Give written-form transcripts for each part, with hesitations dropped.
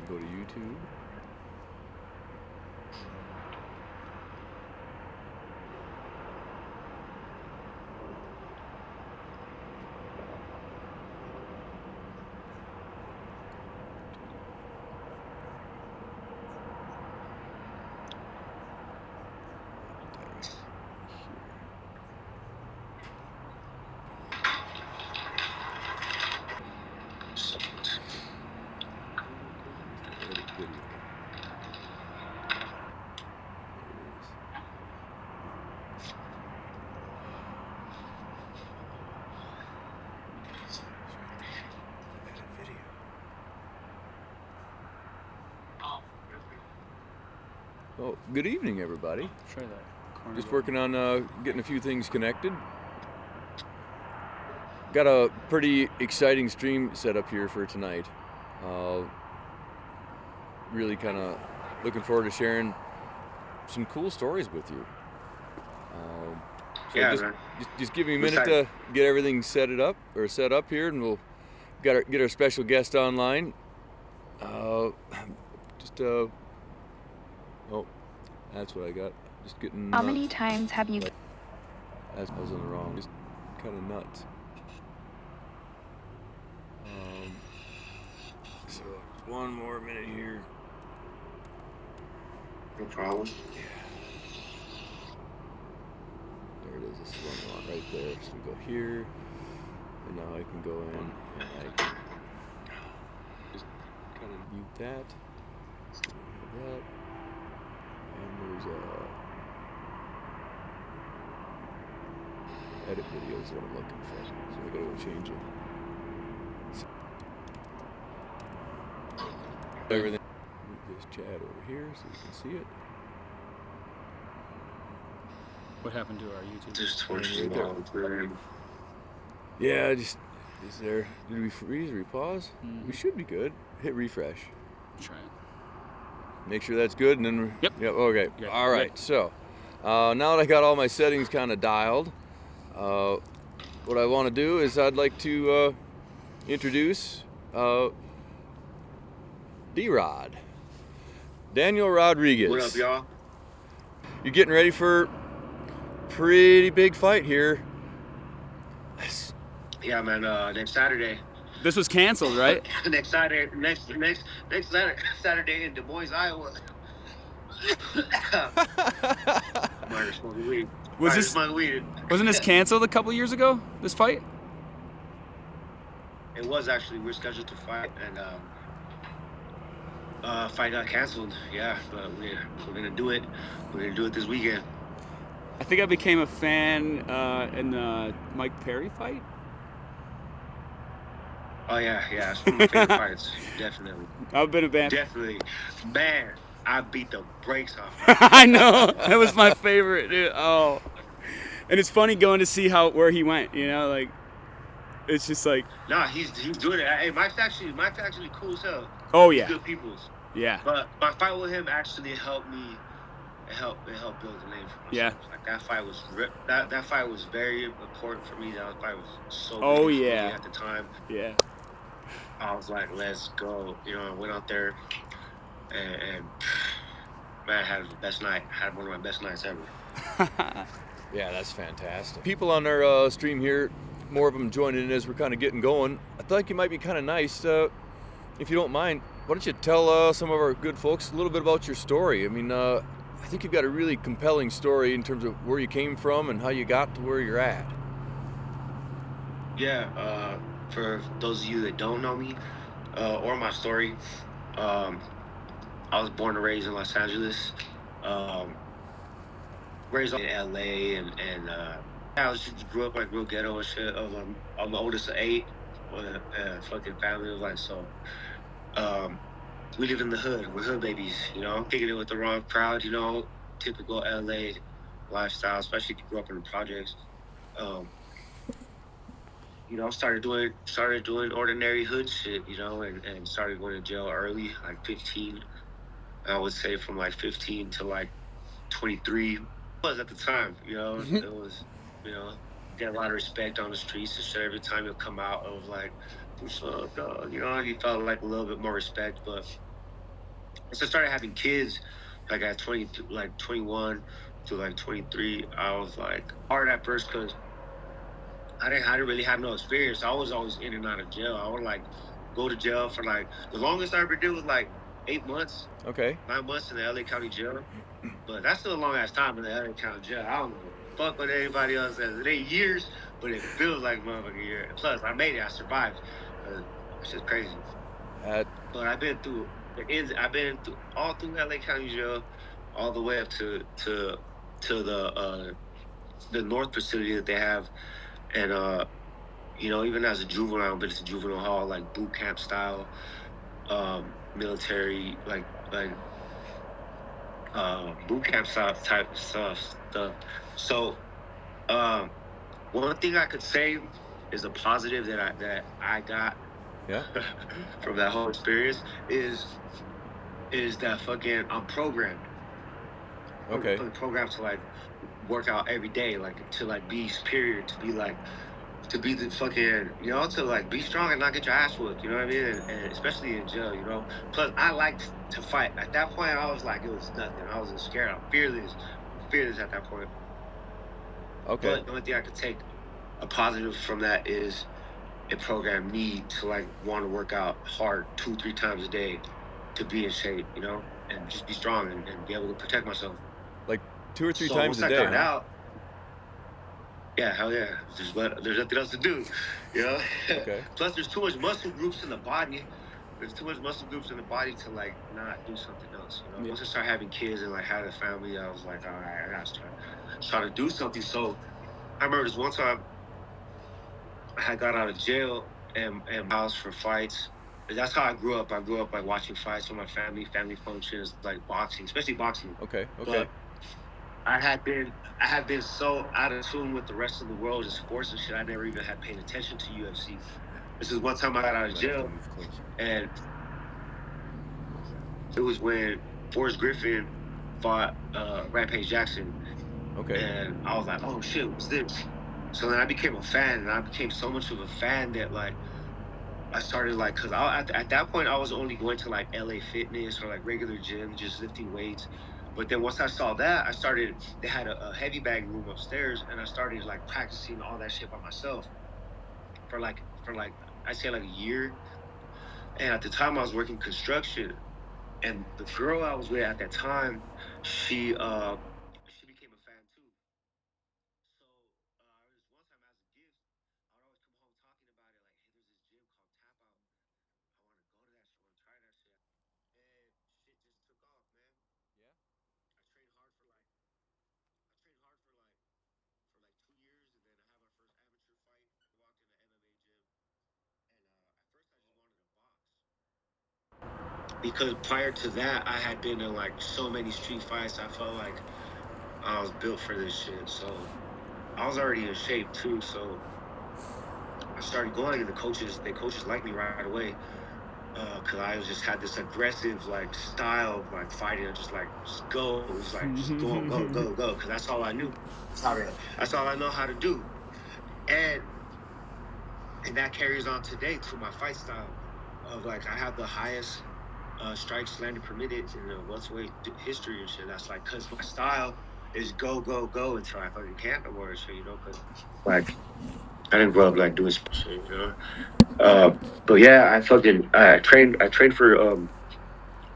Go to YouTube. Oh, good evening, everybody. Try that corner. Just working on getting a few things connected. Got a pretty exciting stream set up here for tonight. Really kind of looking forward to sharing some cool stories with you. So Yeah, just give me a minute to get everything set up here, and we'll get our special guest online. Oh, that's what I got. Just getting. How many times have you? I was on the wrong. Just kind of nuts. So one more minute here. No problem. Yeah. There it is. This is what I want right there. So we go here, and now I can go in and I can just kind of mute that. So we have that. And there's edit video is what I'm looking for. So I gotta go change it. Everything. Move this chat over here so you can see it. What happened to our YouTube? Just towards the wall. Yeah, just is there? Did we freeze or we pause? Mm-hmm. We should be good. Hit refresh. Try it. Make sure that's good, and then Yep. Okay. Good. All right. Good. So now that I got all my settings kind of dialed, what I want to do is I'd like to introduce D-Rod, Daniel Rodriguez. What up, y'all? You're getting ready for a pretty big fight here. Yeah, man. Next Saturday. This was canceled, right? next Saturday in Des Moines, Iowa. Might have smoked weed. Wasn't this canceled a couple years ago? This fight? It was actually. We were scheduled to fight, and fight got canceled. Yeah, but we're gonna do it. We're gonna do it this weekend. I think I became a fan in the Mike Perry fight. Oh yeah, it's one of my favorite fights. Definitely. I've been a fan. Definitely, man. I beat the brakes off. I know. That was my favorite, dude. Oh, and it's funny going to see where he went. You know, like it's just like. Nah, he's doing it. Hey, Mike's actually cool as hell. Oh He's yeah. good peoples. Yeah. But my fight with him actually helped me. It helped build the name for myself. Yeah. Like that fight was that fight was very important for me. That fight was so. Oh big for me yeah. At the time. Yeah. I was like, let's go. You know, I went out there, and man, I had the best night. I had one of my best nights ever. Yeah, that's fantastic. People on our stream here, more of them joining in as we're kind of getting going. I thought like it might be kind of nice, if you don't mind, why don't you tell some of our good folks a little bit about your story? I mean, I think you've got a really compelling story in terms of where you came from and how you got to where you're at. Yeah, for those of you that don't know me or my story, I was born and raised in Los Angeles. Raised in LA, and I grew up like real ghetto and shit. I'm the oldest of 8 with a fucking family of like so. We live in the hood. We're hood babies, you know. Kicking it with the wrong crowd, you know. Typical LA lifestyle, especially if you grew up in the projects. You know, started doing ordinary hood shit, you know, and started going to jail early, like 15. I would say from like 15 to like 23 was at the time, you know. It was, you know, get a lot of respect on the streets and shit. Every time you'll come out, it was like, what's up, dog? You know, you felt like a little bit more respect, but once I started having kids, like at 20, like 21 to like 23, I was like hard at first because I didn't really have no experience. I was always in and out of jail. I would like go to jail for like the longest I ever did was like 8 months, Okay. 9 months in the LA County jail. But that's still a long ass time in the LA County jail. I don't know fuck what anybody else says. It ain't years, but it feels like a motherfucking year. And plus, I made it. I survived. It's just crazy. Uh, But I've been through the ends. I've been through all through LA County jail, all the way up to the North facility that they have, and you know, even as a juvenile, I've been to juvenile hall, like boot camp style, military, like boot camp style type stuff. So, um, one thing I could say is a positive that I got yeah. from that whole experience is that fucking I'm programmed. Okay. Programmed to like work out every day, like to like be superior, to be the fucking, you know, to like be strong and not get your ass whooped, you know what I mean? And especially in jail, you know. Plus, I liked to fight. At that point, I was like, it was nothing. I wasn't scared. I'm fearless at that point. Okay. But the only thing I could take a positive from that is it programmed me to like want to work out hard 2-3 times a day to be in shape, you know, and just be strong and be able to protect myself. Like 2 or 3 So times once a I day, got huh? out, yeah, hell yeah. There's nothing else to do, you know. Okay. Plus, there's too much muscle groups in the body. There's too much muscle groups in the body to like not do something else, you know. Yeah. Once I started having kids and like had a family, I was like, all right, I gotta try to do something. So I remember this one time I had got out of jail and house for fights. And that's how I grew up. I grew up like watching fights with my family functions, like boxing, especially boxing. Okay. Okay. But I had been so out of tune with the rest of the world and sports and shit. I never even had paid attention to UFC. This is one time I got out of jail, and it was when Forrest Griffin fought Rampage Jackson, Okay. and I was like, "Oh shit, what's this?" So then I became a fan, and I became so much of a fan that like I started like, cause at that point I was only going to like LA Fitness or like regular gym, just lifting weights. But then once I saw that, I started. They had a heavy bag room upstairs, and I started like practicing all that shit by myself for like I say like a year. And at the time, I was working construction, and the girl I was with at that time, she became a fan too. So there was one time as a gift, I would always come home talking about it, like, hey, there's this gym called Tap Out. I want to go to that shit. I want to try that shit. And shit just took off, man. Yeah. I trained hard for like for like 2 years, and then I had my first amateur fight. I walked in the MMA gym, and at first I just wanted to box because prior to that I had been in like so many street fights. I felt like I was built for this shit. So I was already in shape too. So I started going, and the coaches liked me right away. Cause I just had this aggressive like style of like fighting. I just go. It was like just go. Cause that's all I knew. That's all I know how to do. And that carries on today to my fight style of like I have the highest strikes landed permitted in the welterweight history and shit. That's like cause my style is go until I fucking can't no more and shit. You know, cause like I didn't grow up like doing shit. You know. But yeah, I trained for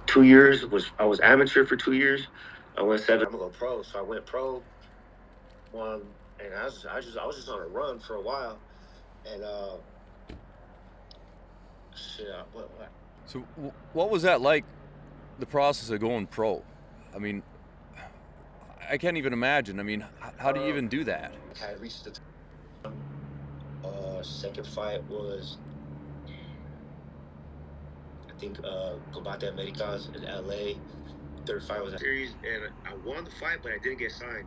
2 years. I was amateur for 2 years. I went seven. I'm gonna go pro. So I went pro. And I was just on a run for a while. And shit. What? So, what was that like? The process of going pro? I mean, I can't even imagine. I mean, how do you even do that? I had reached the second fight was I think Combate Americas in LA. Third fight was a series, and I won the fight, but I didn't get signed.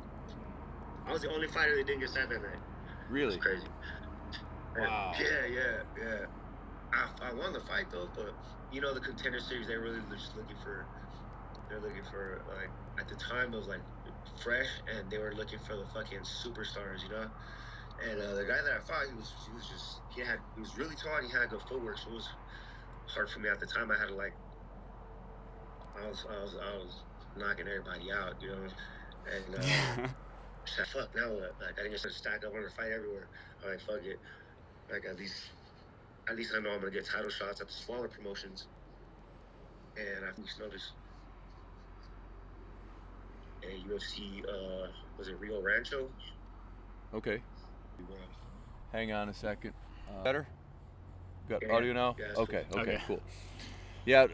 I was the only fighter that didn't get signed that night. Really? It's crazy. Wow. Yeah. I won the fight though, but you know the contender series they're just looking for. They're looking for like at the time it was like fresh, and they were looking for the fucking superstars, you know. And the guy that I fought, he was really tall and he had good footwork, so it was hard for me at the time. I had to like I was knocking everybody out, you know, and said, fuck, now what? Like I didn't just stack up, I want to fight everywhere. I'm like, fuck it, like at least I know I'm gonna get title shots at the smaller promotions, and I just noticed. And UFC, was it Rio Rancho? Okay. Well, Hang on a second. Better? Got Yeah, audio now? yeah, it's Okay, good. okay, Okay. cool. Yeah,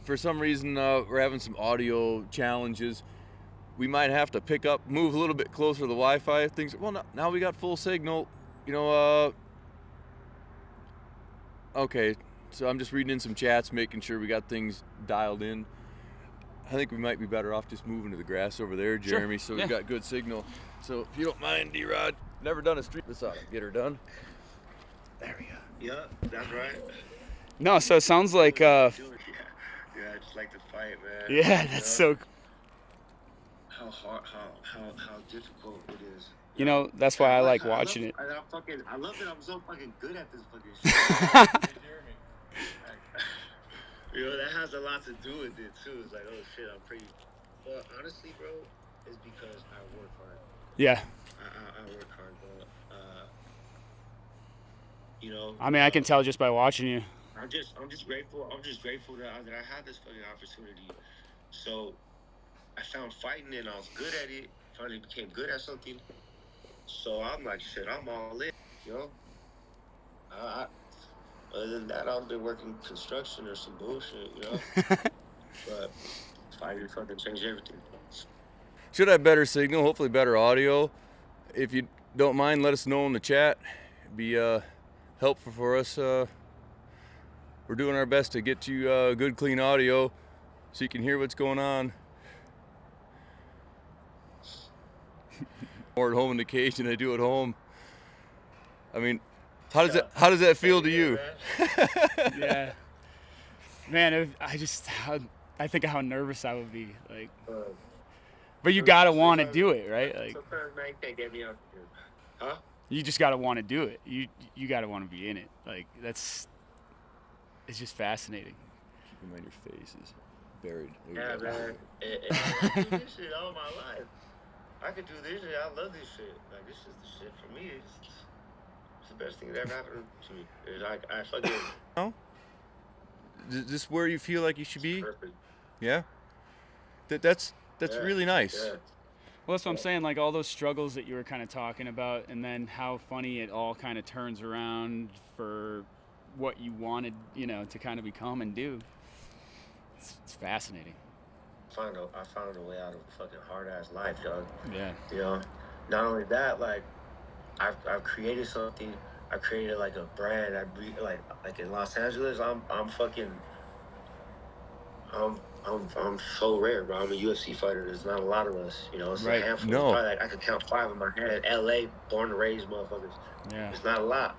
for some reason we're having some audio challenges. We might have to move a little bit closer to the Wi-Fi. Things. Well, now we got full signal. You know, okay. So I'm just reading in some chats, making sure we got things dialed in. I think we might be better off just moving to the grass over there, Jeremy, so yeah. we've got good signal. So if you don't mind, D-Rod, never done a street. This ought to get her done. There we go. Yeah, that's right. No, so it sounds like Yeah, I just like to fight, man. yeah, You that's know? so. How hard, how difficult it is. You know, that's why I like watching it. I love that I'm so fucking good at this fucking shit. You know, that has a lot to do with it too. It's like, oh shit, I'm pretty. Well, honestly, bro, it's because I work hard. Yeah. I work hard, bro. You know. I mean, I can tell just by watching you. I'm just grateful. I'm just grateful that I had this fucking opportunity. So I found fighting and I was good at it. Finally became good at something. So I'm like, shit, I'm all in. You know. Other than that, I've been working construction or some bullshit. You know. But fighting fucking changed everything. Should have better signal, hopefully better audio. If you don't mind, let us know in the chat. It'd be helpful for us. We're doing our best to get you good, clean audio so you can hear what's going on. More at home on occasion I do at home. I mean, how does that feel to you? Yeah. Man, I think of how nervous I would be. Like, but you gotta want to do it, right? Like, Sometimes man can't get me out here. Huh? you just gotta want to do it. You gotta want to be in it. Like, it's just fascinating. Keep in mind your face is buried. Yeah, man. I could do this shit all my life. I could do this shit. I love this shit. Like, this is the shit for me. It's the best thing that ever happened to me. Is I fucking. No? Is this where you feel like you should be? Perfect. Yeah. That's Yeah, really nice. Yeah. Well, that's what I'm saying. Like, all those struggles that you were kind of talking about, and then how funny it all kind of turns around for what you wanted, you know, to kind of become and do. It's fascinating. I found a way out of a fucking hard ass life, dog. Yeah. You know, not only that, like I've created something. I created like a brand. Like in Los Angeles, I'm so rare, bro. I'm a UFC fighter. There's not a lot of us. You know, it's Right. a handful. No. It's probably like I could count 5 in my hand. LA, born and raised motherfuckers. Yeah. It's not a lot.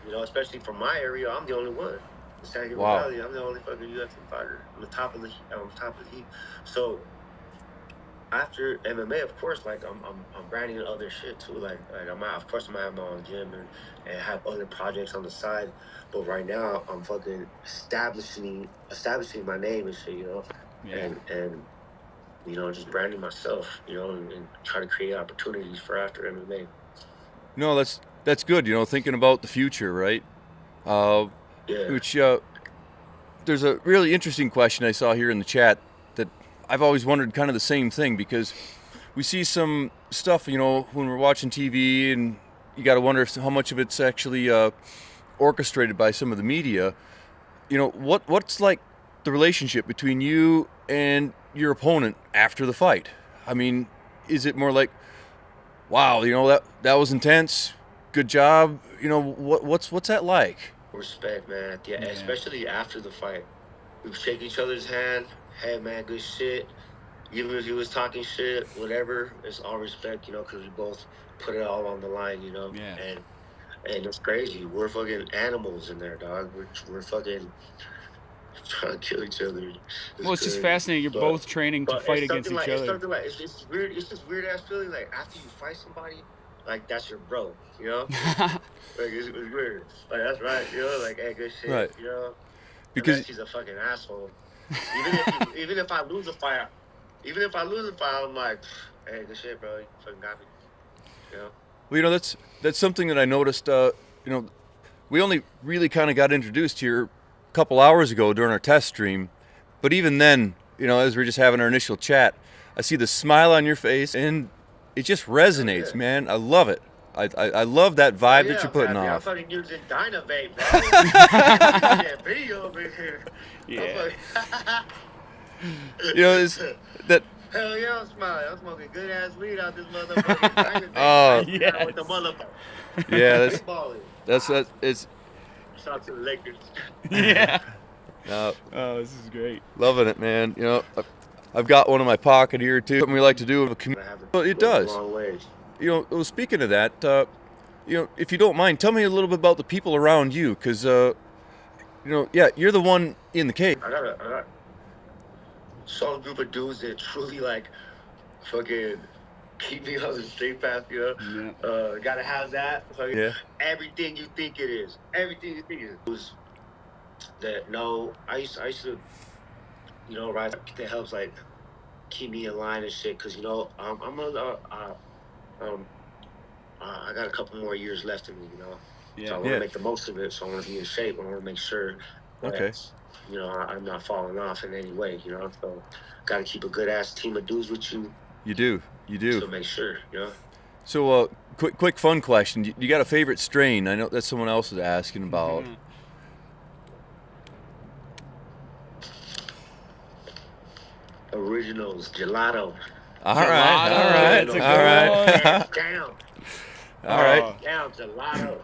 You know, especially from my area, I'm the only one. In San Diego Wow. Valley, I'm the only fucking UFC fighter. I'm the top of the heap. So after MMA, of course, like I'm branding other shit too. Like of course I'm gonna have my own gym and have other projects on the side. But right now I'm fucking establishing my name and shit, you know. Yeah. And you know, just branding myself, you know, and try to create opportunities for after MMA. No, that's good. You know, thinking about the future, right? Yeah. Which there's a really interesting question I saw here in the chat that I've always wondered kind of the same thing, because we see some stuff, you know, when we're watching TV, and you got to wonder how much of it's actually orchestrated by some of the media. You know, what's like the relationship between you and your opponent after the fight? I mean, is it more like, wow, you know, that was intense, good job, you know, what's that like? Respect, man. Yeah, Yeah. especially after the fight. We shake each other's hand. Hey, man, good shit. Even if he was talking shit, whatever, it's all respect, you know, because we both put it all on the line, you know. Yeah. And it's crazy. We're fucking animals in there, dog. We're fucking trying to kill each other. Well, it's just crazy. fascinating. You're both training to fight it's against something each It's other. something like it's weird. It's this weird ass feeling like after you fight somebody, like that's your bro, you know. Like it's weird. Like that's right, you know. Like hey, good shit, Right. you know. Because Unless he's a fucking asshole. Even if I lose a fight, I'm like, hey, good shit, bro. You fucking got me. You know? Well, that's something that I noticed. We only really kind of got introduced here a couple hours ago during our test stream, but even then, as we're just having our initial chat, I see the smile on your face, and it just resonates, man. I love it. I love that vibe that you're putting man, off. I'm fucking using Dynavate, bro. Video over here. Yeah. It's that. Hell yeah, I'm smiling. I'm smoking good ass weed out this motherfucker. Oh, yeah, with the motherfucker. Yeah, that's it's. Shout out to the Lakers. Yeah. Oh, this is great. Loving it, man. I've got one in my pocket here too. Something we like to do with a community. Well, it does. Long ways. Well, speaking of that, if you don't mind, tell me a little bit about the people around you, because, you're the one in the cave. I got a solid group of dudes that truly, like, fucking keep me on the straight path, Yeah. Gotta have that. Fucking Yeah. Everything you think it is. Everything you think it is. That, no, I used to, right, that helps, like, keep me in line and shit, because, I got a couple more years left in me, Yeah. So I want to make the most of it. So I want to be in shape. I want to make sure that, Okay. I'm not falling off in any way, So got to keep a good ass team of dudes with you. You do. To make sure, So, quick fun question. You got a favorite strain? I know that's someone else is asking about. Mhm. Originals, gelato. All right. That's a good one. Down. All right. Down, gelato.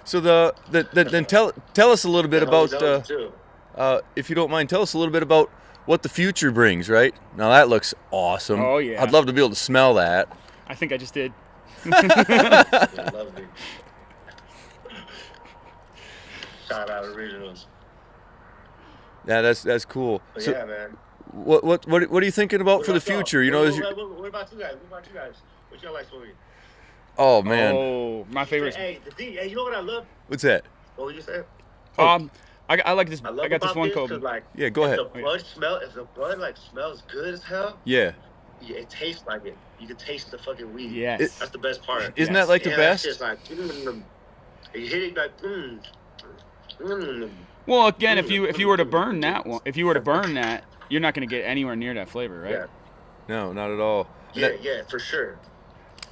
So then tell us a little bit about Those too. if you don't mind, tell us a little bit about what the future brings. Right now, that looks awesome. Oh, yeah. I'd love to be able to smell that. I think I just did. Yeah, lovely. Shout out originals. Yeah, that's cool. But So, yeah, man. what are you thinking about for the future? What As you, what about you guys? What y'all like smoking? oh man, Oh, my favorite. Hey, you know what I love? what's that? What were you saying? I like this. I love I got this about one this, called. 'cause, like, Yeah, go ahead. if the bud like smells good as hell, Yeah, it tastes like it. You can taste the fucking weed. Yes. That's the best part. isn't Yes. that like the Yeah, best? It's like, you hit it like, Well, again, if you were to burn that one, you're not going to get anywhere near that flavor, right? Yeah, No, not at all. yeah, for sure.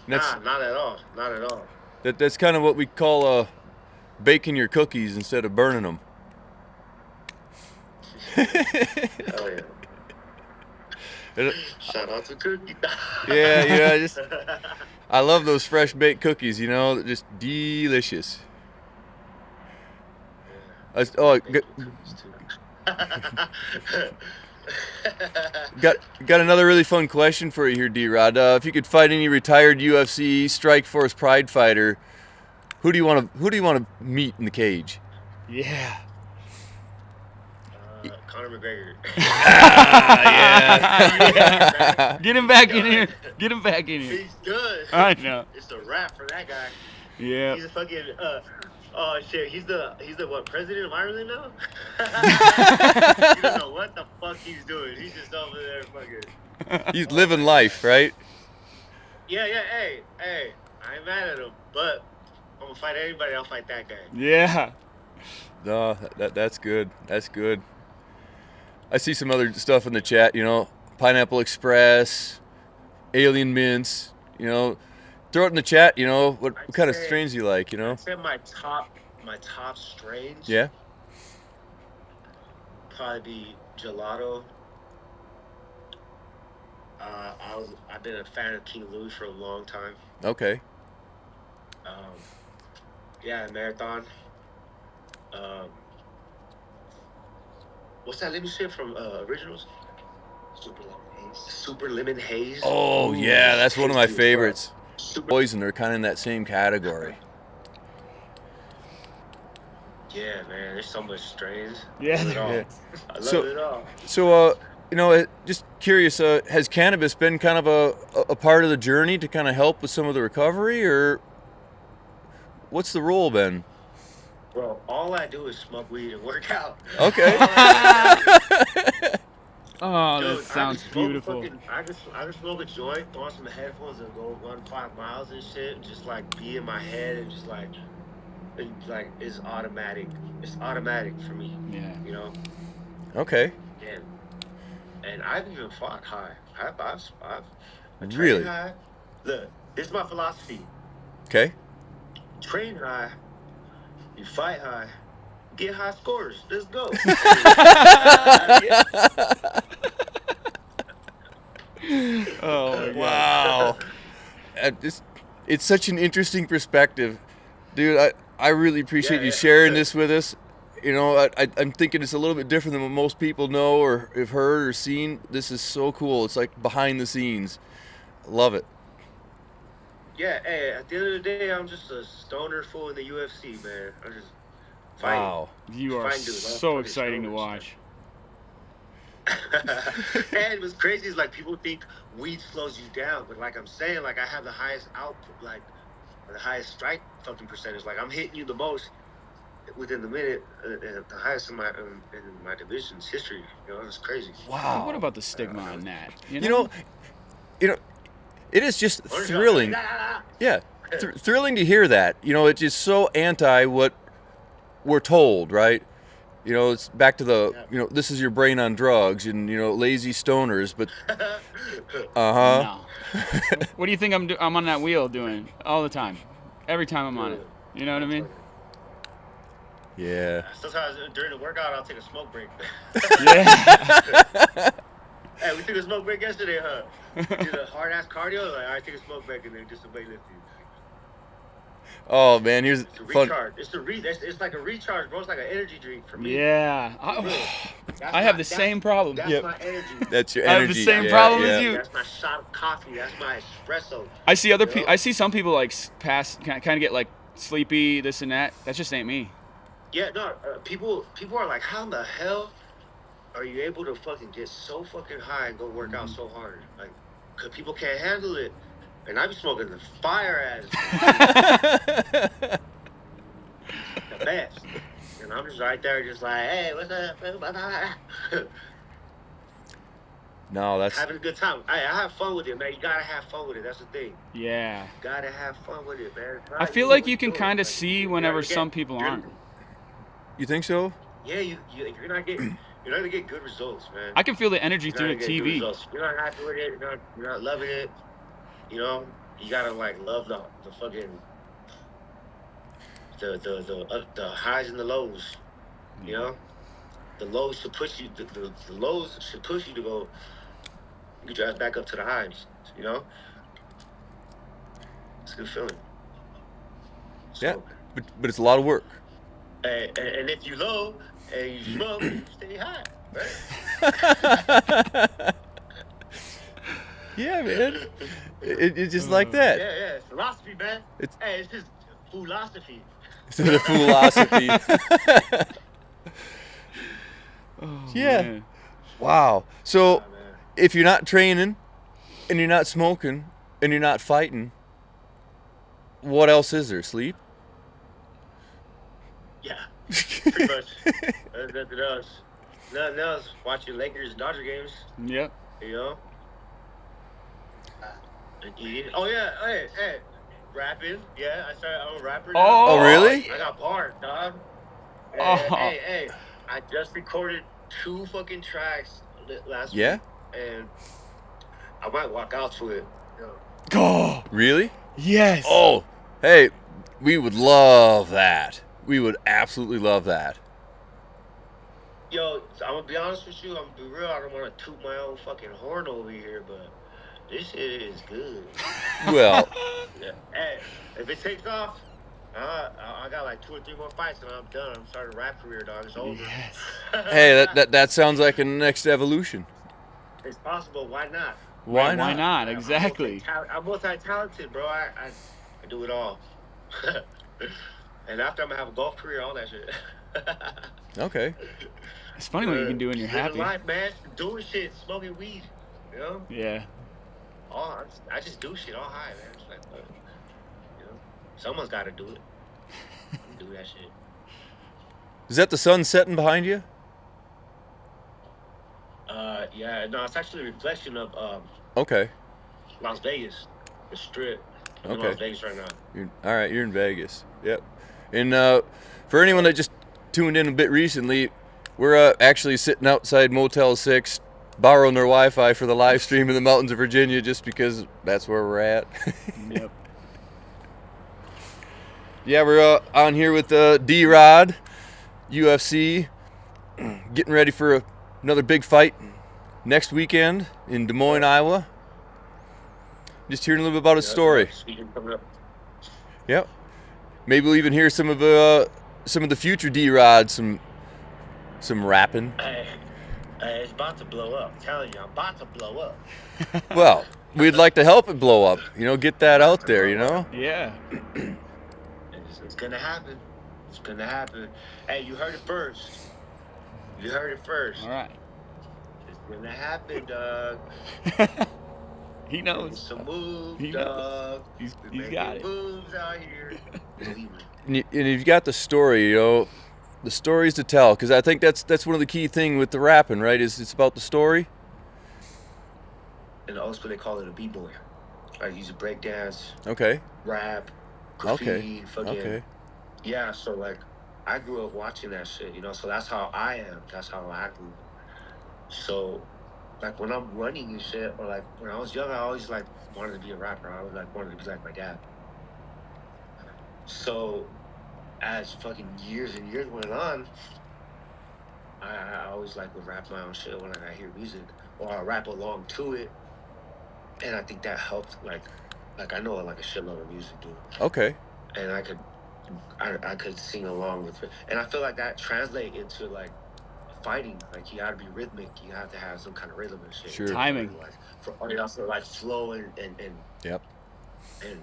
That's Not at all. Not at all. that's kind of what we call baking your cookies instead of burning them. Hell yeah. Shout out to Cookie. Yeah, I love those fresh baked cookies. Just delicious. Got another really fun question for you here, D-Rod. If you could fight any retired UFC Strikeforce Pride fighter, who do you want to meet in the cage? Yeah. Conor McGregor. Yeah. Get him back in here. Get him back in here. He's good. I know. It's a wrap for that guy. Yeah. He's a fucking oh shit. He's the what, president of Ireland now? You don't know what the fuck he's doing. He's just over there fucking. He's living life, right? Yeah. Hey. I ain't mad at him, but I'm gonna fight anybody. I'll fight that guy. Yeah. No, that's good. That's good. I see some other stuff in the chat. Pineapple Express, Alien Mints. Throw it in the chat. What kind of strains you like. I'd say my top strains. Yeah. Probably be gelato. I've been a fan of King Louis for a long time. Okay. Yeah, Marathon. What's that lemon shit from Originals? Super Lemon Haze. Oh Ooh, yeah, that's one of my tasty as favorites. fuck. Super. Poison, they're kind of in that same category. Yeah, man, there's so much strains. Yeah, I love it all. there I love So- it all. So, just curious, has cannabis been kind of a part of the journey to kind of help with some of the recovery, or what's the role been? Bro, all I do is smoke weed and work out. Okay. Oh, Dude, that sounds beautiful. I just smoke a joint, throw on some headphones, and go run 5 miles and shit, and just like be in my head and just like, it's automatic. It's automatic for me. Yeah. You know. Okay. And I've even fought high. I've trained Really? high. Look, this is my philosophy. Okay. Train high, you fight high, get high scores. Let's go. Oh my God. Wow. It's such an interesting perspective, dude. I really appreciate you sharing this with us. You know, I'm thinking it's a little bit different than what most people know or have heard or seen. This is so cool. It's like behind the scenes. Love it. Yeah, hey, at the end of the day, I'm just a stoner fool in the UFC, man. I'm just fighting. Wow. You are Fine, dude. so exciting to watch. And what's crazy is like people think weed slows you down, but like I'm saying, like I have the highest output, like the highest strike fucking percentage. Like I'm hitting you the most within the minute, the highest in my division's history. You know, it's crazy. Wow. What about the stigma on that? You know, it is just thrilling. Yeah, thrilling to hear that. You know, it's just so anti what we're told, right? You know, it's back to the, this is your brain on drugs and, lazy stoners, but, No. What do you think I'm on that wheel doing all the time? Every time I'm on it. You know what I mean? Yeah. Sometimes during the workout, I'll take a smoke break. Yeah. Hey, we took a smoke break yesterday, huh? Did a hard-ass cardio. Like, all right, take a smoke break and then do some weightlifting. Oh man, here's It's a fun. recharge. It's like a recharge, bro. It's like an energy drink for me. Yeah. I have the same problem. That's my energy. That's your I energy. have the same problem as you. That's my shot of coffee. That's my espresso. I see I see some people like kind of get like sleepy, this and that. That just ain't me. Yeah, no. People are like, how in the hell are you able to fucking get so fucking high and go work out so hard? Like, cause people can't handle it. And I be smoking the fire ass. The best. And I'm just right there just like, hey, what's up? No, that's having a good time. I have fun with it, man. You gotta have fun with it. That's the thing. Yeah. You gotta have fun with it, man. I feel like you can kind of see whenever some people aren't. You think so? Yeah, you're not gonna get good results, man. I can feel the energy through the TV. You're not happy with it. You're not loving it. You know, you gotta like love the fucking the highs and the lows. You know, the lows should push you. The lows should push you to go get your ass back up to the highs. You know, it's a good feeling. Yeah, but it's a lot of work. And if you low and you smoke, you stay high, right? Yeah, man. It's just like that. Yeah. It's philosophy, man. It's just philosophy. It's the philosophy. Yeah. Man. Wow. So, if you're not training, and you're not smoking, and you're not fighting, what else is there? Sleep? Yeah. Pretty much. There's nothing else. Nothing else. Watching Lakers and Dodger games. Yep. You know? Oh yeah, hey, rapping. Yeah, I'm a rapper now. Oh, really? I got bars, dog. Hey, I just recorded 2 fucking tracks last week. And I might walk out to it. Oh, really? Yes. Oh, hey, we would love that. We would absolutely love that. Yo, I'm gonna be honest with you. I'm gonna be real. I don't want to toot my own fucking horn over here, but this shit is good. Well, yeah. Hey, if it takes off, I got like 2 or 3 more fights and I'm done. I'm starting a rap career, dog. It's over. Yes. Hey, that sounds like a next evolution. It's possible. Why not? Why not? Why not? Exactly. I'm multi-talented, bro. I do it all. And after I'm gonna have a golf career, all that shit. Okay. It's funny what you can do when you're happy. Life, man. Doing shit, smoking weed. You know? Yeah. I just do shit all high, man. It's like, you know, someone's got to do it. Do that shit. Is that the sun setting behind you? Yeah, no, it's actually a reflection of Okay. Las Vegas, the strip. I'm in Okay. Las Vegas right now. All right, you're in Vegas. Yep. And for anyone that just tuned in a bit recently, we're actually sitting outside Motel 6, borrowing their Wi-Fi for the live stream in the mountains of Virginia, just because that's where we're at. Yep. Yeah, we're on here with D-Rod, UFC, getting ready for another big fight next weekend in Des Moines, Iowa. Just hearing a little bit about his story. Yep. Maybe we'll even hear some of the future D-Rod, some rapping. Hey, it's about to blow up. I'm telling you, I'm about to blow up. Well, we'd like to help it blow up. Get that out there. Yeah. It's gonna happen. It's gonna happen. Hey, you heard it first. You heard it first. All right. It's gonna happen, dog. He knows. Some moves, He dog. knows. He's got it. Moves out here. Believe And me. you've got the story, the stories to tell, because I think that's one of the key thing with the rapping, right? Is it's about the story. In the old school, they call it a b-boy. Like, use a breakdance, Okay. rap, graffiti, fucking. Okay. Yeah, so like, I grew up watching that shit, so that's how I am. That's how I grew. So, like, when I'm running and shit, or like when I was young, I always like wanted to be a rapper. I always like wanted to be like my dad. So, as fucking years and years went on, I always like would rap my own shit when I hear music, or I rap along to it, and I think that helped. Like I know like a shitload of music, dude. Okay. And I could sing along with it, and I feel like that translate into like fighting. Like, you gotta be rhythmic. You have to have some kind of rhythm and shit. Sure. Timing. Or also like flow and Yep. and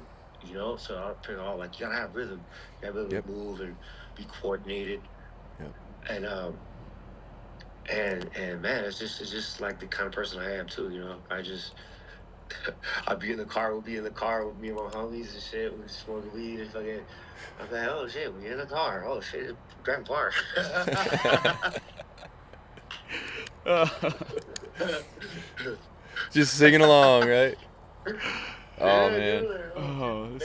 so I figure like you gotta have rhythm. You gotta be able to move and be coordinated. Yep. And man, it's just like the kind of person I am too. I just I'll be in the car. We'll be in the car with me and my homies and shit. We smoke weed and fucking. I'm like, oh shit, we in the car. Oh shit, Grand Park. Just singing along, right? Oh Yeah, man. dude, Oh, and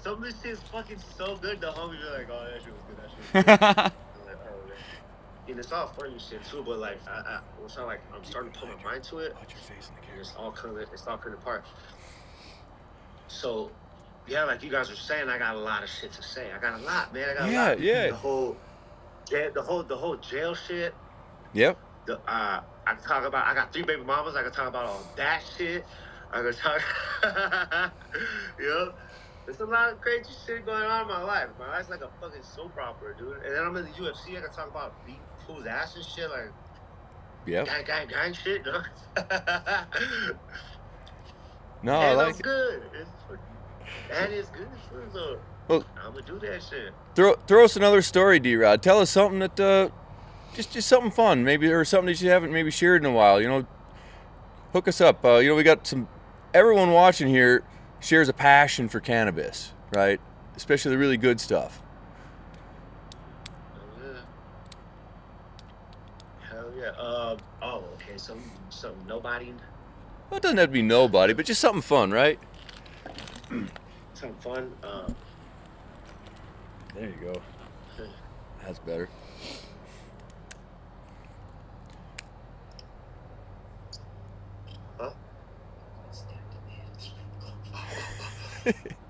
some of this shit's fucking so good. The homies are like, oh, that shit was good. That shit was good. I'm like, oh, man. And it's all funny shit too, but like, it's not like I'm starting to put my mind to it. Put your face in the And it's all coming apart. So, yeah, like you guys were saying, I got a lot of shit to say. I got a lot, man. I got a lot. Yeah. The whole jail shit. Yep. I can talk about. I got 3 baby mamas. I can talk about all that shit. I can talk. There's a lot of crazy shit going on in my life. My life's like a fucking soap opera, dude. And then I'm in the UFC. I can talk about beating fools' ass and shit, like gang shit. No, No, I and like it's it. good. And it's good. So Well, I'm gonna do that shit. throw us another story, D-Rod. Tell us something that just something fun, maybe, or something that you haven't maybe shared in a while. Hook us up. We got everyone watching here shares a passion for cannabis, right? Especially the really good stuff. Hell yeah. Okay. Some nobody. Well, it doesn't have to be nobody, but just something fun, right? Something fun. There you go. That's better. Huh?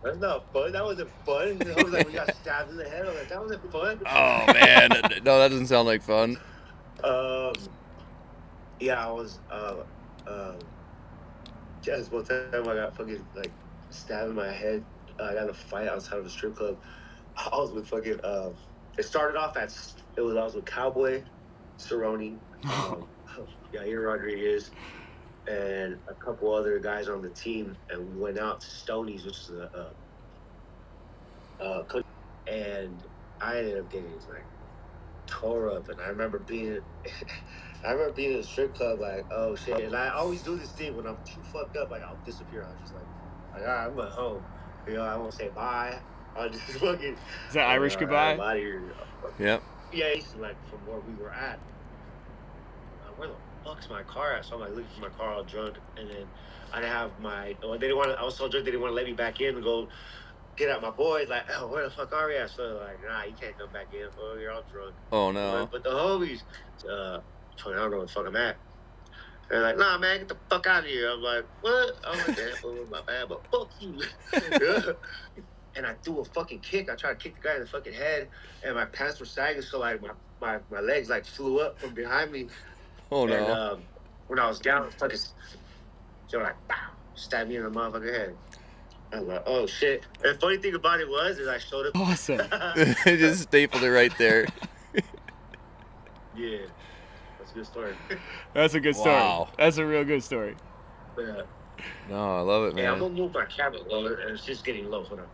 That's not fun. That wasn't fun. I was like, we got stabbed in the head. I was like, that wasn't fun. Oh man, no, that doesn't sound like fun. Yeah, I was. Just one time I got fucking like stabbed in my head. I got in a fight outside of a strip club. I was with fucking. It started off I was with Cowboy, Cerrone, Yair Rodriguez, and a couple other guys on the team, and we went out to Stoney's, which is and I ended up getting like tore up, and I remember being in a strip club like, oh shit, and I always do this thing when I'm too fucked up, like I'll disappear. I'm just like all right, I'm at home, I won't say bye. I'll just fucking. Is that Irish goodbye? I'm out of here. Yep. Yeah, like from where we were at. fuck's my car at? So I'm like looking for my car all drunk, and then I didn't have my. Well, they didn't want. I was so drunk they didn't want to let me back in to go get out my boys. Like, oh, where the fuck are we at? So like, nah, you can't come back in. Oh, you're all drunk. Oh no. But the homies, I don't know where the fuck I'm at. They're like, nah, man, get the fuck out of here. I'm like, what? I'm like, damn, oh, my bad, but fuck you. And I threw a fucking kick. I tried to kick the guy in the fucking head, and my pants were sagging, so like my legs like flew up from behind me. Oh no. And when I was down, fucking, so like, pow, stabbed me in the motherfucking head. I was like, oh shit. And the funny thing about it was, is I showed up. Awesome. Just stapled it right there. Yeah, that's a good story. That's a good story. Wow. That's a real good story. Yeah. No, I love it, Hey, I'm man. gonna move my camera lower, and it's just getting low. Hold on.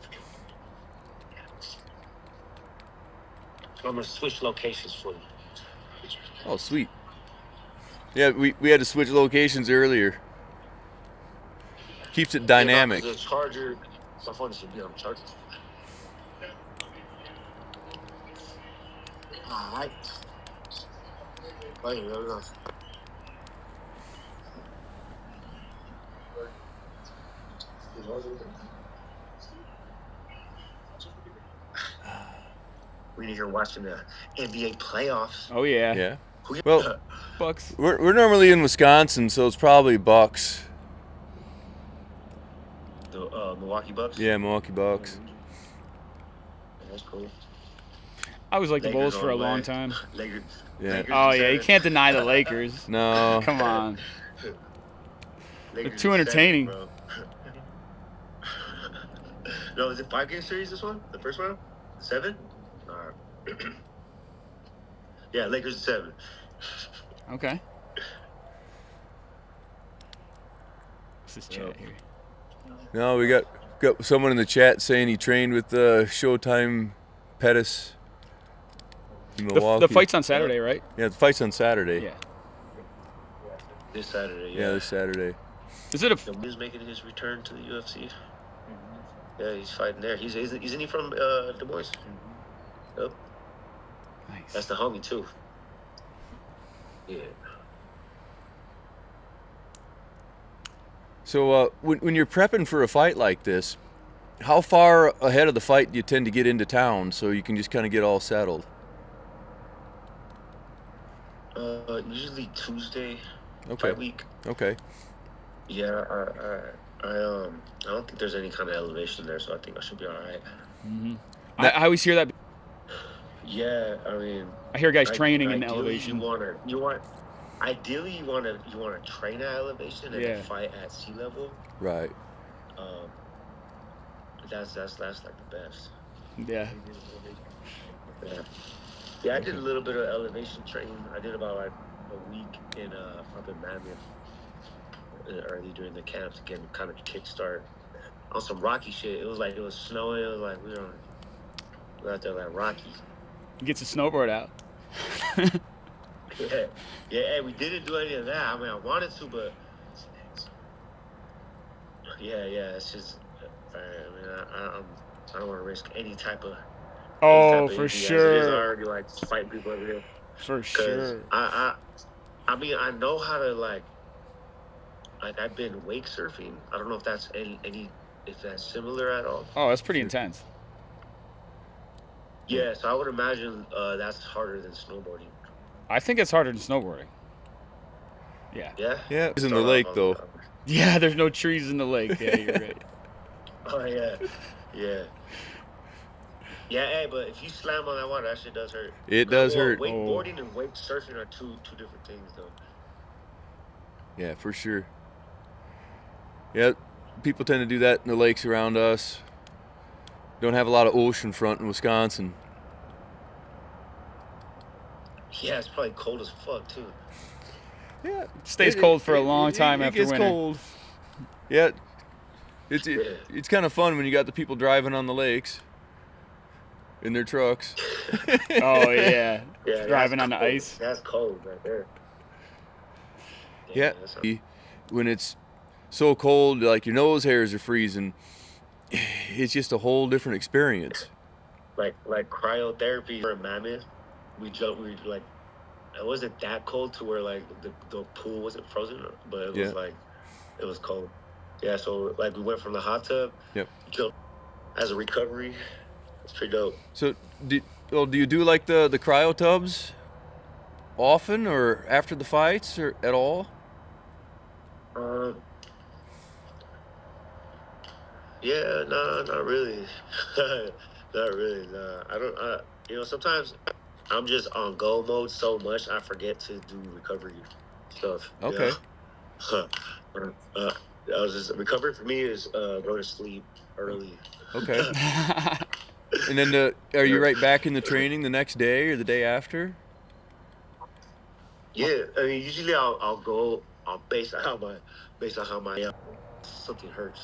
I'm gonna switch locations for you. Oh, sweet. Yeah, we had to switch locations earlier. Keeps it dynamic. The charger, my phone should be on charger. All right. Wait, there we go. We need here watching the NBA playoffs. Oh yeah. Yeah. Who you- Well, Bucks. we're normally in Wisconsin, so it's probably Bucks. the Milwaukee Bucks. Yeah, Milwaukee Bucks. That's cool. I was like the Lakers Bulls for a all the long way. time. Lakers. Yeah. Lakers Oh in yeah, you seven. can't deny the Lakers. No. Come on. Lakers too in entertaining. 7, bro. No, is it 5-game series? This one, the first round, 7. All right. Yeah, Lakers in 7. Okay. What's this chat Yep. here? No, we got someone in the chat saying he trained with Showtime Pettis in Milwaukee. The fight's on Saturday, right? Yeah, the fight's on Saturday. Yeah. This Saturday. Yeah, this Saturday. Is it a? He's making his return to the UFC. Yeah, he's fighting there. Isn't he from Des Moines? Yep. Nice. That's the homie too. Yeah. So when you're prepping for a fight like this, how far ahead of the fight do you tend to get into town so you can just kind of get all settled? Usually Tuesday. Okay. Fight week. Okay. Yeah, I don't think there's any kind of elevation there, so I think I should be all right. Mm-hmm. I always hear that. Yeah, I mean, I hear guys training in ideally elevation. Ideally, you want to train at elevation and Yeah. then fight at sea level. Right. That's like the best. Yeah. Yeah, I did a little bit of elevation training. I did about like a week in up in Mammoth early during the camp to get kind of kickstart on some rocky shit. It was snowing. It was like we were out there like rocky. He gets his snowboard out. Yeah, hey, we didn't do any of that. I mean, I wanted to, but yeah, it's just. I mean, I don't want to risk any type of. Oh, for for It is sure. already like fighting people over here. For 'Cause sure. I mean, I know how to like I've been wake surfing. I don't know if that's if that's similar at all. Oh, that's pretty intense. Yeah, so I would imagine that's harder than snowboarding. I think it's harder than snowboarding. Yeah. Yeah. Yeah, it's in the Start lake off though. Yeah, there's no trees in the lake. Yeah, you're right. Oh yeah, yeah. Yeah, hey, but if you slam on that water, that shit does hurt. It does Well, hurt. Wakeboarding and wake surfing are two different things, though. Yeah, for sure. Yeah, people tend to do that in the lakes around us. Don't have a lot of ocean front in Wisconsin. Yeah, it's probably cold as fuck too. Yeah, Stays cold for a long time after it gets winter. cold. Yeah, it's kind of fun when you got the people driving on the lakes in their trucks. Oh yeah. Yeah, Driving that's on the cold. ice. That's cold right there. Yeah, that's not- when it's so cold, like your nose hairs are freezing, it's just a whole different experience. like cryotherapy for Mammoth. We like it wasn't that cold to where like the pool wasn't frozen, but it was like it was cold. Yeah, so like we went from the hot tub. Yep. To, as a recovery, it's pretty dope. So do you do like the cryo tubs often or after the fights or at all? Yeah, nah, not really. Not really, nah. I don't, you know, sometimes I'm just on go mode so much I forget to do recovery stuff. Okay. You know? I was just, recovery for me is go to sleep early. Okay. And then are you right back in the training the next day or the day after? Yeah, I mean, usually I'll go based on how my something hurts.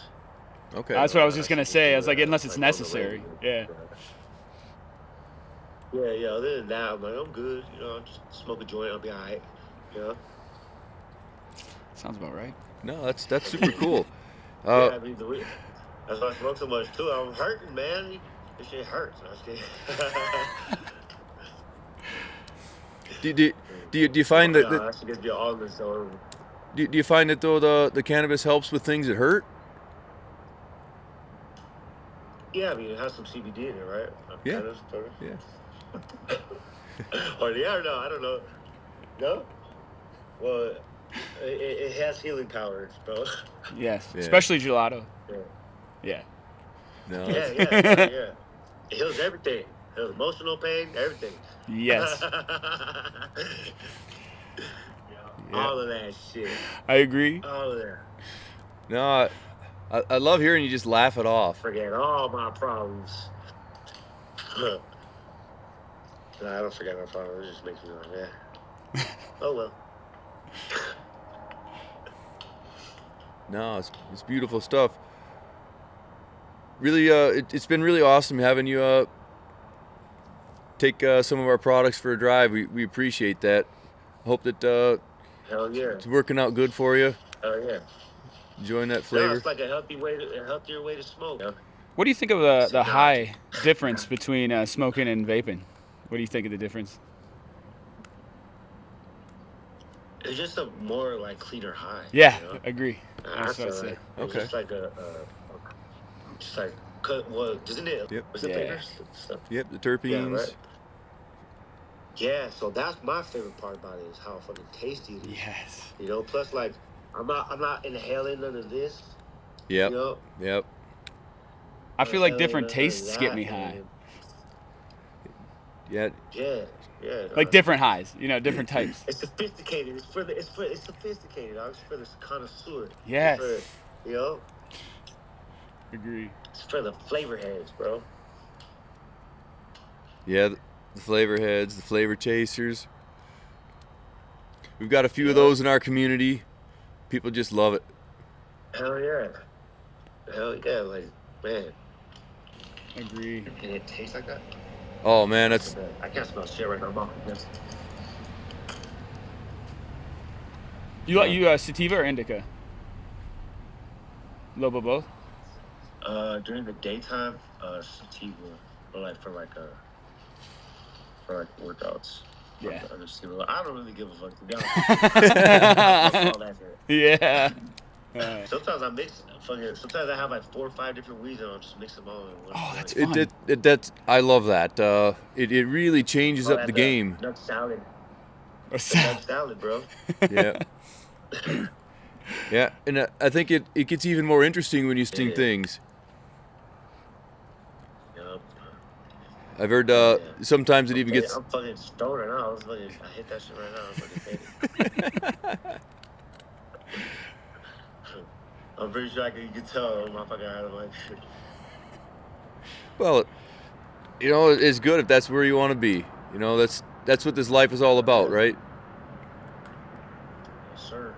Okay. That's what I was just gonna say. I was like, unless it's necessary. Yeah. Yeah. Other than that, I'm like, I'm good. You know, just smoke a joint, I'll be alright. You know. Sounds about right. No, that's super cool. Yeah, I mean, that's why I smoke so much too. I'm hurting, man. This shit hurts. I'm just kidding. Do you find that do you find that though the cannabis helps with things that hurt? Yeah, I mean it has some CBD in it, right? Yeah. Kind of, sort of. Yeah. Or yeah, no, I don't know. No. Well, it has healing powers, bro. Yes, Yeah. especially gelato. Yeah. No. Yeah. It heals everything. It heals emotional pain, everything. Yes. All of that shit. I agree. All of that. No, I love hearing you just laugh it off. Forget all my problems. No, I don't forget my problems. It just makes me like, yeah. Oh well. No, it's beautiful stuff. Really, it's been really awesome having you take some of our products for a drive. We appreciate that. Hope that Hell yeah. it's working out good for you. Hell yeah. Enjoying that No, flavor. it's like a healthier way to smoke. Yeah. What do you think of the high difference between smoking and vaping? What do you think of the difference? It's just a more like cleaner high. Yeah, You know? agree. That's what I say. It's Okay. just like just like, well, isn't it? Yep. What's the flavors? Stuff? Yep, the terpenes. Yeah, right. Yeah, so that's my favorite part about it is how fucking tasty it is. Yes. You know, plus like I'm not inhaling none of this. Yep. You know? Yep. I feel like Inhaling different none of tastes get that, me high. man. Yeah. Yeah. Like different highs, different types. It's sophisticated. It's sophisticated. Dog. It's for the connoisseur. Yes. It's for, you know, Agree. it's for the flavor heads, bro. Yeah, the flavor heads, the flavor chasers. We've got a few of those in our community. People just love it. Hell yeah. Like, man. Agree. Can it taste like that? Oh man, that's I can't smell shit right now, mom. You sativa or indica? Little bit both. During the daytime, sativa, or for workouts. Yeah. I don't really give a fuck, to be honest. All that shit. Yeah. Sometimes I mix sometimes I have like 4 or 5 different weeds and I'll just mix them all in one. Oh, that's joint. fun. that's I love that. It really changes up the game. Nut salad. A Nut salad, bro. Yeah. Yeah, and I think it gets even more interesting when you sting things. Yup. I've heard sometimes it even gets. I'm fucking stoned right now. I hit that shit right now. I'm fucking I'm pretty sure you can tell my fucking out of my shit. Well, it's good if that's where you want to be. That's what this life is all about, right? Yes, sir.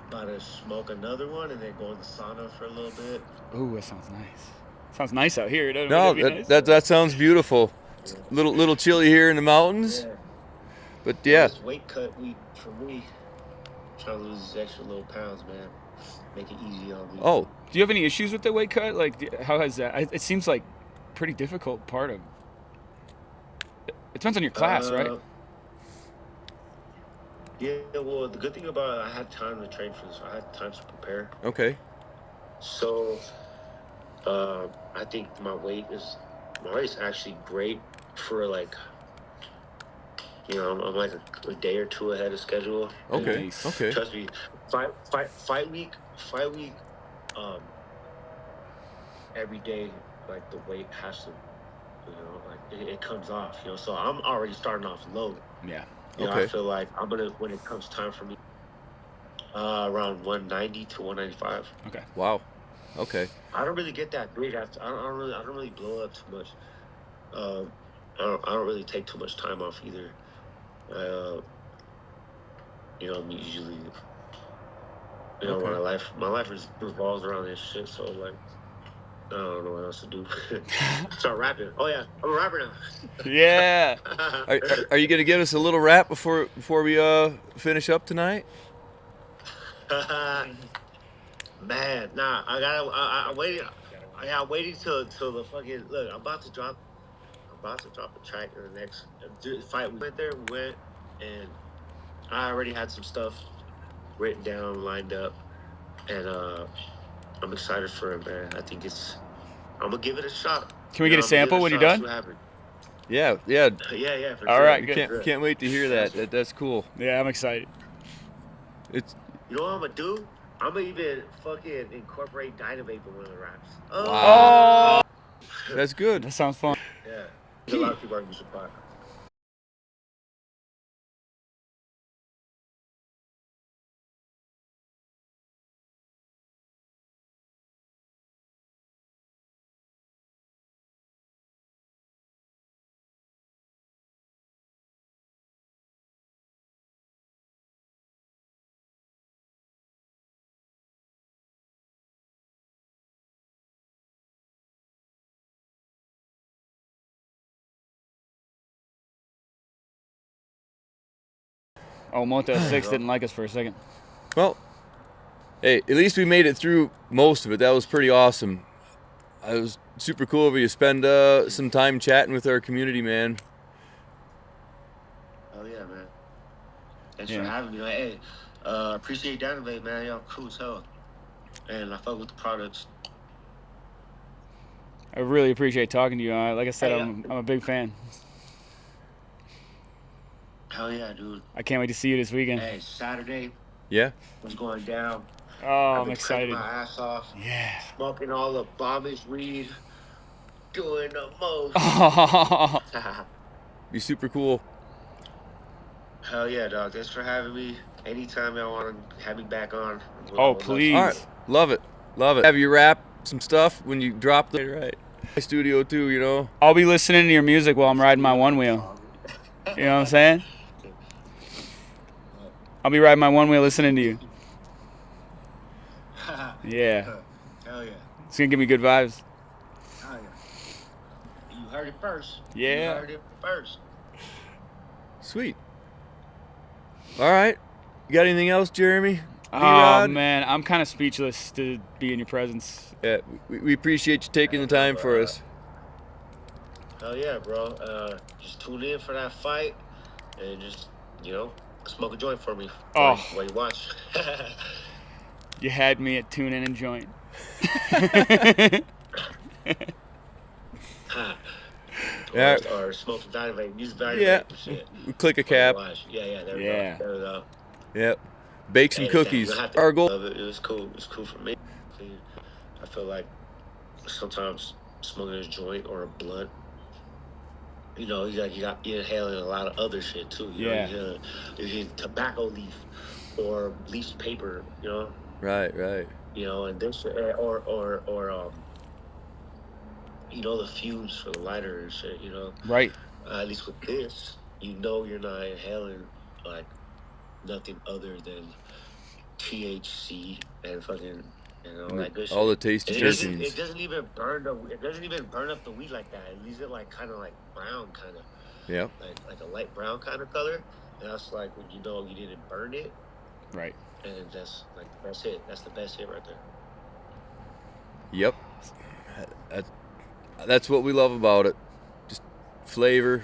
About to smoke another one and then go in the sauna for a little bit. Ooh, that sounds nice. Sounds nice out here, doesn't it? No, Wouldn't it be nice? that sounds beautiful. It's a little chilly here in the mountains, Yeah. but yeah. This weight cut week for me. Trying to lose these extra little pounds, man. Make it easy on me. Oh, Do you have any issues with the weight cut? Like, how has that? It seems like pretty difficult part of. It depends on your class, right? Yeah, well, the good thing about it, I had time to train for this. I had time to prepare. Okay. So, I think my weight's actually great for like, I'm like a day or two ahead of schedule. Okay. Nice. Okay. Trust me, fight week, every day, like the weight has to, like it comes off, So I'm already starting off low. Yeah. I Okay. feel like I'm gonna, when it comes time for me, around 190 to 195. Okay. Wow. Okay. I don't really get that big. I don't really blow up too much. I don't really take too much time off either. I'm usually, Okay. my life revolves around this shit. So like, I don't know what else to do. Start rapping. Oh yeah, I'm a rapper now. Yeah. Are you gonna give us a little rap before we finish up tonight? Man, nah, I waited. I'm waiting till the fucking look. I'm about to drop a track in the next fight. We went there, and I already had some stuff written down, lined up, and I'm excited for it, man. I think I'm gonna give it a shot. Can we get a sample when you're done? See what happens. Yeah. Yeah. For All sure. right, We good. can't wait to hear that. That's cool. Yeah, I'm excited. It's You know what I'm gonna do? I'm gonna even fucking incorporate Dynavate in one of the raps. Oh, that's good. that sounds fun. Yeah. A lot of people are gonna be surprised. Oh, Motel 6 didn't like us for a second. Well, hey, at least we made it through most of it. That was pretty awesome. It was super cool of you to spend some time chatting with our community, man. Oh yeah, man. Thanks for having me. Like, hey, appreciate Dynavate, man. Y'all cool as hell. And I fuck with the products. I really appreciate talking to you. Like I said, Hey, I'm a big fan. Hell yeah, dude. I can't wait to see you this weekend. Hey, Saturday Yeah. was going down. Oh, I've I'm been excited. cranking my ass off. Yeah. Smoking all the bombage weed. Doing the most. Be super cool. Hell yeah, dog. Thanks for having me. Anytime y'all want to have me back on. Oh, please. All right. Love it. Have you rap some stuff when you drop the right studio too, I'll be listening to your music while I'm riding my one wheel. You know what I'm saying? I'll be riding my one wheel listening to you. Yeah. Hell yeah. It's going to give me good vibes. Hell yeah. You heard it first. Yeah. You heard it first. Sweet. All right. You got anything else, Jeremy? Oh, B-Rod? man. I'm kind of speechless to be in your presence. Yeah, we appreciate you taking the time for us. Hell yeah, bro. Just tune in for that fight and just, smoke a joint for me while you watch. You had me at tune in and joint. Yeah. Or smoke some Dynavate, use Dynavate and shit. We click a cap. Yeah, there we Yeah. go. There we go. Yep. Bake some cookies. Our goal. It was cool. It was cool for me. I feel like sometimes smoking a joint or a blunt, you're inhaling a lot of other shit too. You're hitting tobacco leaf or bleached paper. Right. And this the fumes for the lighter and shit. Right. At least with this, you're not inhaling like nothing other than THC and fucking that good shit. All the tasty terpenes. It doesn't even burn up the weed like that. It leaves it like kind of like brown, kind of. Yeah. Like a light brown kind of color. And that's like when you didn't burn it. Right. And that's like the best hit. That's the best hit right there. Yep. That's what we love about it. Just flavor.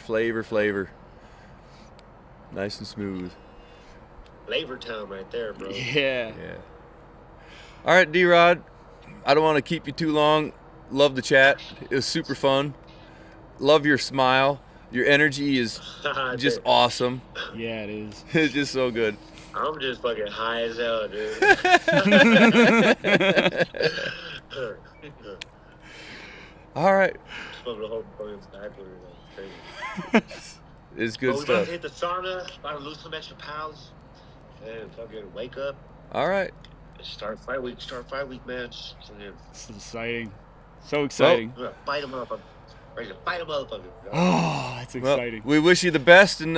Nice and smooth. Flavor Town right there, bro. Yeah. Yeah. All right, D-Rod. I don't want to keep you too long. Love the chat. It was super fun. Love your smile. Your energy is just awesome. Yeah, it is. It's just so good. I'm just fucking high as hell, dude. All right. Smoking the whole fucking diaper. Crazy. It's good But we about stuff. to hit the sauna, about to lose some extra pounds, and fucking wake up. All right. Start fight week, man. This is exciting. So exciting. We're gonna fight him up. I'm ready to fight him up. Oh, that's Well, exciting. we wish you the best, and